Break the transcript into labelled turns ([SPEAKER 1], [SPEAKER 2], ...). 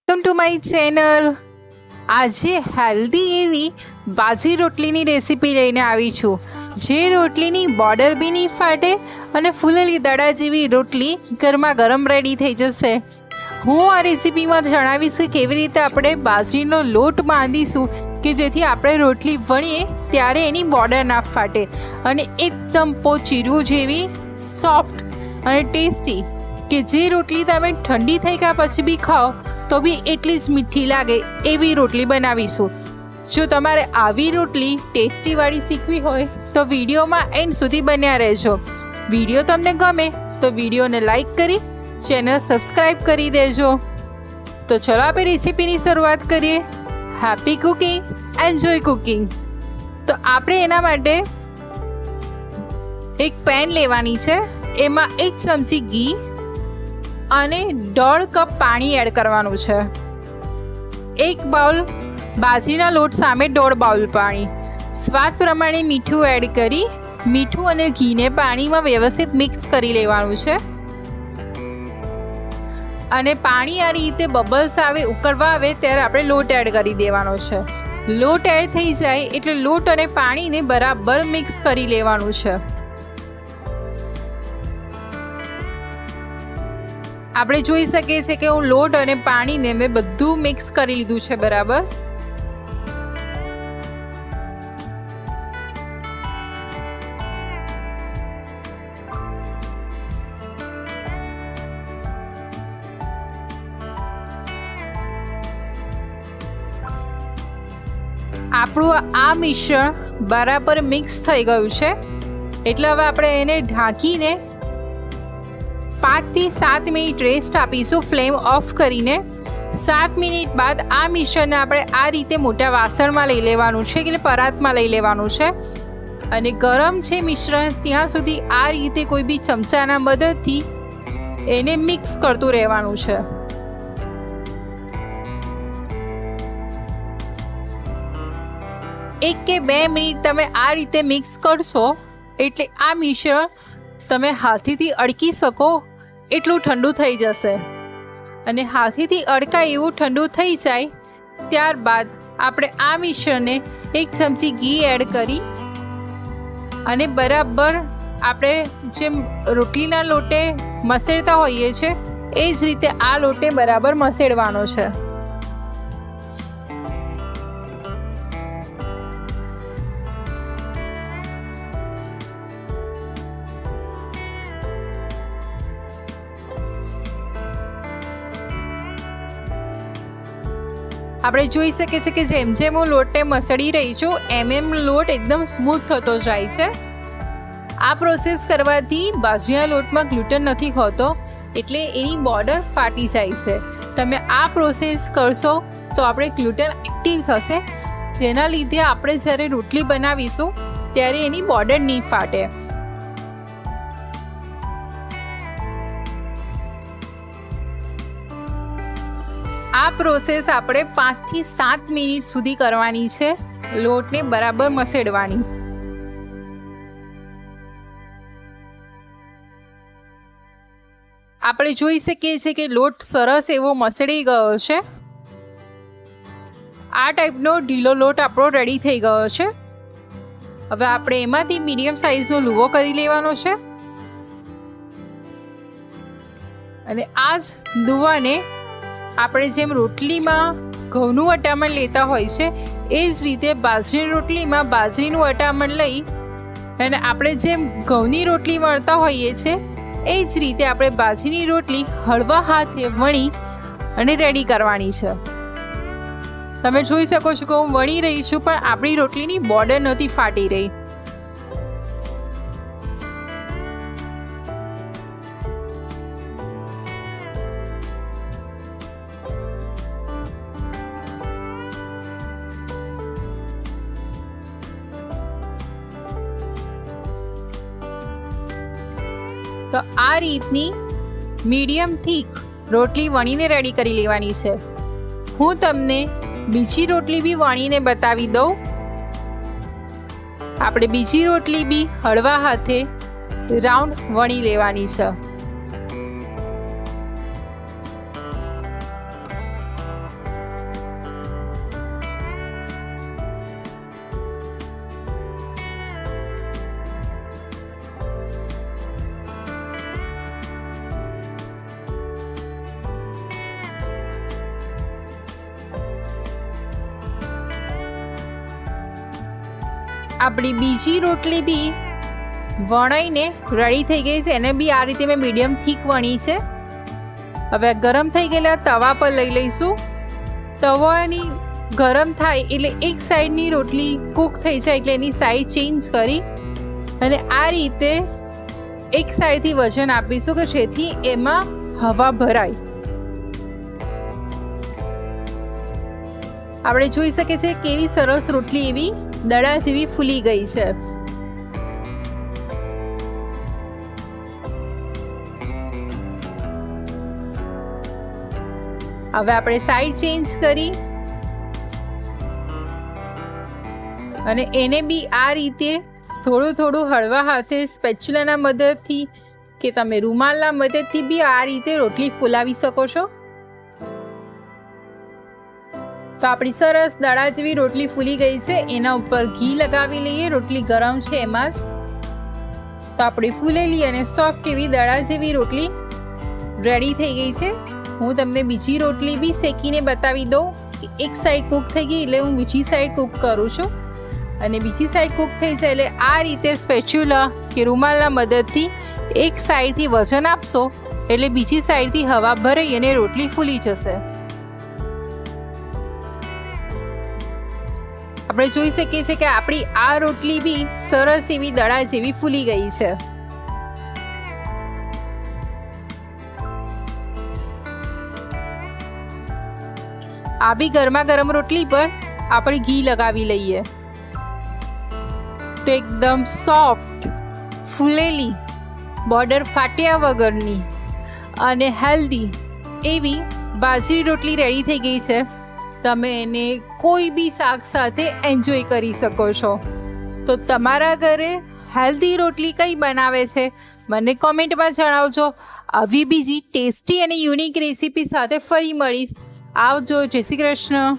[SPEAKER 1] Welcome to my channel. આજે healthy એવી બાજરી રોટલીની રેસીપી લઈને આવી છું, જે રોટલીની બોર્ડર બી નહીં ફાટે અને ફૂલેલી દડા જેવી રોટલી ગરમા ગરમ રેડી થઈ જશે। હું આ રેસીપીમાં જણાવીશ કે કેવી રીતે આપણે બાજરીનો લોટ બાંધીશું કે જેથી આપણે રોટલી વણીએ ત્યારે એની બોર્ડર ના ફાટે અને એકદમ પોચીરું જેવી સોફ્ટ અને ટેસ્ટી કે જે રોટલી તમે ઠંડી થઈ ગયા પછી બી ખાઓ તો બી એટલી જ મીઠી લાગે એવી રોટલી બનાવીશું। જો તમારે આવી રોટલી ટેસ્ટીવાળી શીખવી હોય તો વિડીયોમાં એન્ડ સુધી બન્યા રહેજો। વિડીયો તમને ગમે તો વિડીયોને લાઈક કરી ચેનલ સબસ્ક્રાઈબ કરી દેજો। તો ચલો આપણે રેસીપીની શરૂઆત કરીએ। Happy cooking, enjoy cooking. તો આપણે એના માટે એક પેન લેવાની છે, એમાં 1 ચમચી ઘી અને 1.5 કપ પાણી એડ કરવાનું છે। 1 બાઉલ બાજરીના લોટ સામે 1.5 બાઉલ પાણી, સ્વાદ પ્રમાણે મીઠું એડ કરી મીઠું અને ઘીને પાણીમાં વ્યવસ્થિત મિક્સ કરી લેવાનું છે અને પાણી આ રીતે બબલ્સ આવે, ઉકળવા આવે ત્યારે આપણે લોટ એડ કરી દેવાનો છે। લોટ એડ થઈ જાય એટલે લોટ અને પાણીને બરાબર મિક્સ કરી લેવાનું છે। આપણે જોઈ શકીએ છીએ કે હું લોટ અને પાણીને મેં બધું મિક્સ કરી લીધું છે બરાબર। આપણું આ મિશ્રણ બરાબર મિક્સ થઈ ગયું છે એટલે હવે આપણે એને ઢાંકીને 5 થી 7 મિનિટ રેસ્ટ આપીશું ફ્લેમ ઓફ કરીને। 7 મિનિટ બાદ આ મિશ્રણને આપણે આ રીતે મોટા વાસણમાં લઈ લેવાનું છે એટલે પરાતમાં લઈ લેવાનું છે અને ગરમ છે મિશ્રણ ત્યાં સુધી આ રીતે કોઈ બી ચમચાના મદદથી એને મિક્સ કરતું રહેવાનું છે। એક કે 2 મિનિટ તમે આ રીતે મિક્સ કરશો એટલે આ મિશ્રણ તમે હાથેથી અડકી શકો એટલું ઠંડુ થઈ જશે અને હાથેથી અડકાય એવું ઠંડુ થઈ જાય ત્યારબાદ આપણે આ મિશ્રણને 1 ચમચી ઘી એડ કરી અને બરાબર આપણે જેમ રોટલીના લોટે મસેડતા હોઈએ છીએ એ જ રીતે આ લોટે બરાબર મસેડવાનો છે। આપણે જોઈ શકીએ છીએ કે જેમ જેમ હું લોટને મસળી રહી છું એમ લોટ એકદમ સ્મૂથ થતો જાય છે। આ પ્રોસેસ કરવાથી બાજરીના લોટમાં ગ્લુટન નથી હોતો એટલે એની બોર્ડર ફાટી જાય છે। તમે આ પ્રોસેસ કરશો તો આપણે ગ્લુટન એક્ટિવ થશે, જેના લીધે આપણે જ્યારે રોટલી બનાવીશું ત્યારે એની બોર્ડર નહીં ફાટે। આ પ્રોસેસ આપણે 5 થી 7 મિનિટ સુધી કરવાની છે, લોટને બરાબર મસેડવાની। આપણે જોઈ શકીએ છીએ કે લોટ સરસ એવો મસળી ગયો છે। આ ટાઈપનો ઢીલો લોટ આપણો રેડી થઈ ગયો છે। હવે આપણે એમાંથી મીડિયમ સાઈઝનો લુવો કરી લેવાનો છે અને આ જ લુવાને આપણે જેમ રોટલીમાં ઘઉંનું અટામણ લેતા હોય છે એ જ રીતે બાજરીની રોટલીમાં બાજરીનું અટામણ લઈ અને આપણે જેમ ઘઉંની રોટલી વણતા હોઈએ છીએ એ જ રીતે આપણે બાજરીની રોટલી હળવા હાથે વણી અને રેડી કરવાની છે। તમે જોઈ શકો છો કે હું વણી રહી છું પણ આપણી રોટલીની બોર્ડર નથી ફાટી રહી। તો આ રીતની મીડિયમ થીક રોટલી વણીને રેડી કરી લેવાની છે। હું તમને બીજી રોટલી બી વણીને બતાવી દઉં। આપણે બીજી રોટલી બી હળવા હાથે રાઉન્ડ વણી લેવાની છે। આપણી બીજી રોટલી બી વણાઈને રેડી થઈ ગઈ છે. એને બી આ રીતે મેં મીડિયમ થીક વણી છે. હવે ગરમ થઈ ગયેલા તવા પર લઈ લઈશું. તવાની ગરમ થાય એટલે એક સાઈડની રોટલી કૂક થઈ જાય એટલે એની સાઈડ ચેન્જ કરી અને આ રીતે એક સાઈડથી વજન આપીશું કે જેથી એમાં હવા ભરાય. આપણે જોઈ શકીએ છીએ કેવી સરસ રોટલી એવી દડા જેવી ફૂલી ગઈ છે. હવે આપણે સાઈડ ચેન્જ કરી અને એને બી આ રીતે થોડું થોડું હળવા હાથે સ્પેચ્યુલાના મદદથી કે તમે રૂમાલના મદદથી બી આ રીતે રોટલી ફૂલાવી શકો છો. તો આપણી સરસ દડા જેવી રોટલી ફૂલી ગઈ છે. એના ઉપર ઘી લગાવી લઈએ. રોટલી ગરમ છે એમાં જ. તો આપણી ફૂલેલી અને સોફ્ટ એવી દડા જેવી રોટલી રેડી થઈ ગઈ છે. હું તમને બીજી રોટલી બી શેકીને બતાવી દઉં. એક સાઈડ કૂક થઈ ગઈ એટલે હું બીજી સાઈડ કૂક કરું છું અને બીજી સાઈડ કૂક થઈ જાય એટલે આ રીતે સ્પેચ્યુલા કે રૂમાલના મદદથી એક સાઈડથી વજન આપશો એટલે બીજી સાઈડથી હવા ભરાઈ અને રોટલી ફૂલી જશે. આપણે જોઈ શકીએ છીએ કે આપણી આ રોટલી બી સરસ એવી દડા જેવી ફૂલી ગઈ છે. આ બી ગરમા ગરમ રોટલી પર આપણે ઘી લગાવી લઈએ તો એકદમ સોફ્ટ ફૂલેલી બોર્ડર ફાટ્યા વગરની અને હેલ્ધી એવી બાજરી રોટલી રેડી થઈ ગઈ છે. તમે એને કોઈ બી શાક સાથે એન્જોય કરી શકો છો. તો તમારા ઘરે હેલ્ધી રોટલી કઈ બનાવે છે મને કોમેન્ટમાં જણાવજો. આવી બીજી ટેસ્ટી અને યુનિક રેસીપી સાથે ફરી મળીશ. આવજો. જય શ્રી કૃષ્ણ.